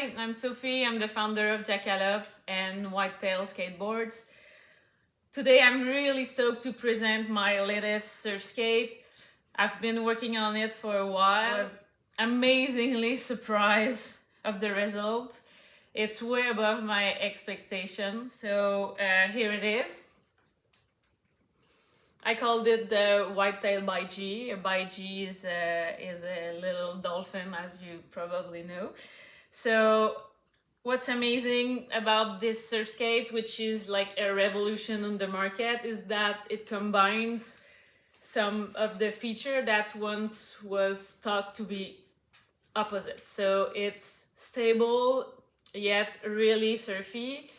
Hi, I'm Sophie. I'm the founder of Jackalope and Whitetail Skateboards. Today I'm really stoked to present my latest surfskate. I've been working on it for a while. I was amazingly surprised of the result. It's way above my expectations. So here it is. I called it the Whitetail Baiji. A Baiji is a little dolphin, as you probably know. So what's amazing about this surfskate, which is like a revolution on the market, is that it combines some of the feature that once was thought to be opposite. So it's stable yet really surfy.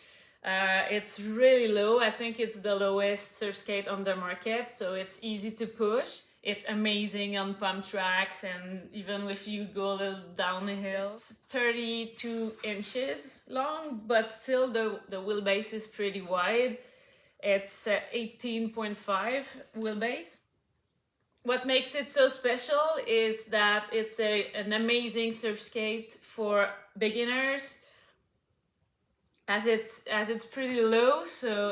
It's really low. I think it's the lowest surfskate on the market, so it's easy to push. It's amazing on pump tracks, and even if you go a little down the hill. It's 32 inches long, but still the wheelbase is pretty wide. It's 18.5 wheelbase. What makes it so special is that it's an amazing surfskate for beginners, as it's pretty low, so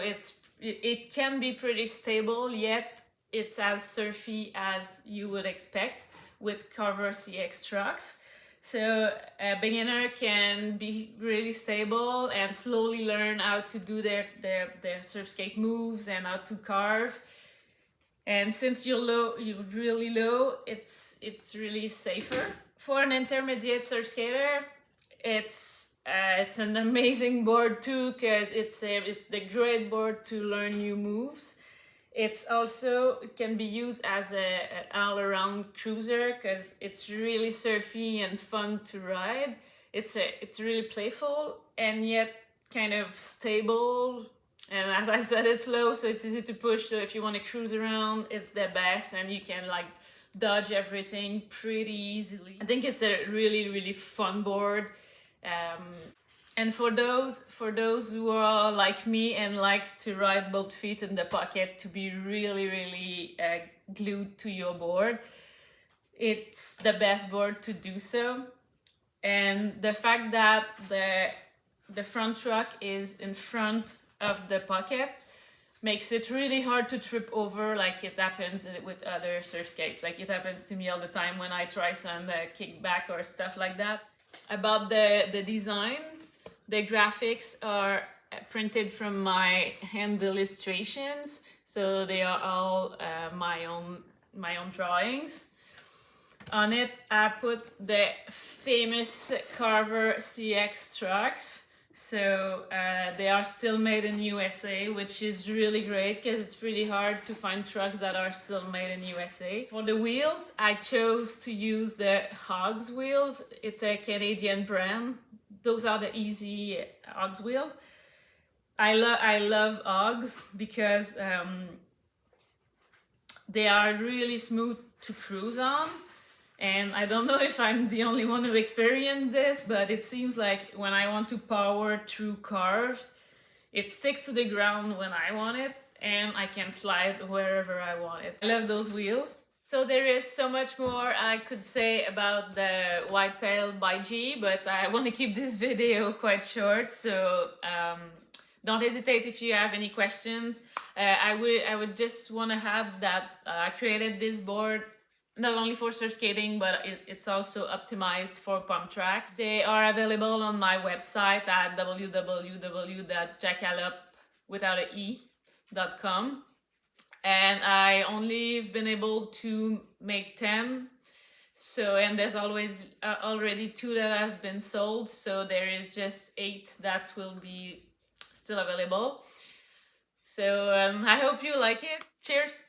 it can be pretty stable, yet it's as surfy as you would expect with Carves CX trucks. So a beginner can be really stable and slowly learn how to do their surfskate moves and how to carve. And since you're really low, it's really safer. For an intermediate surfskater, it's an amazing board too, because it's the great board to learn new moves. It can be used as an all-around cruiser because it's really surfy and fun to ride. It's really playful and yet kind of stable. And as I said, it's low, so it's easy to push. So if you want to cruise around, it's the best, and you can like dodge everything pretty easily. I think it's a really fun board. And for those who are like me and likes to ride both feet in the pocket, to be really glued to your board, it's the best board to do so. And the fact that the front truck is in front of the pocket makes it really hard to trip over, like it happens with other surfskates. Like it happens to me all the time when I try some kickback or stuff like that. About the design, the graphics are printed from my hand illustrations, so they are all my own drawings. On it, I put the famous Carves CX trucks. So they are still made in USA, which is really great because it's pretty hard to find trucks that are still made in USA. For the wheels, I chose to use the Hogs wheels. It's a Canadian brand. Those are the easy Hogs wheels. I love Hogs because they are really smooth to cruise on. And I don't know if I'm the only one who experienced this, but it seems like when I want to power through carves, it sticks to the ground when I want it, and I can slide wherever I want it. I love those wheels. So there is so much more I could say about the Whitetail Baiji, but I want to keep this video quite short, so don't hesitate if you have any questions. I would just want to add that I created this board not only for surfskating, but it's also optimized for pump tracks. They are available on my website at www.jackalope.com. And I only been able to make 10. So, and there's always already 2 that have been sold. So there is just 8 that will be still available. So I hope you like it. Cheers!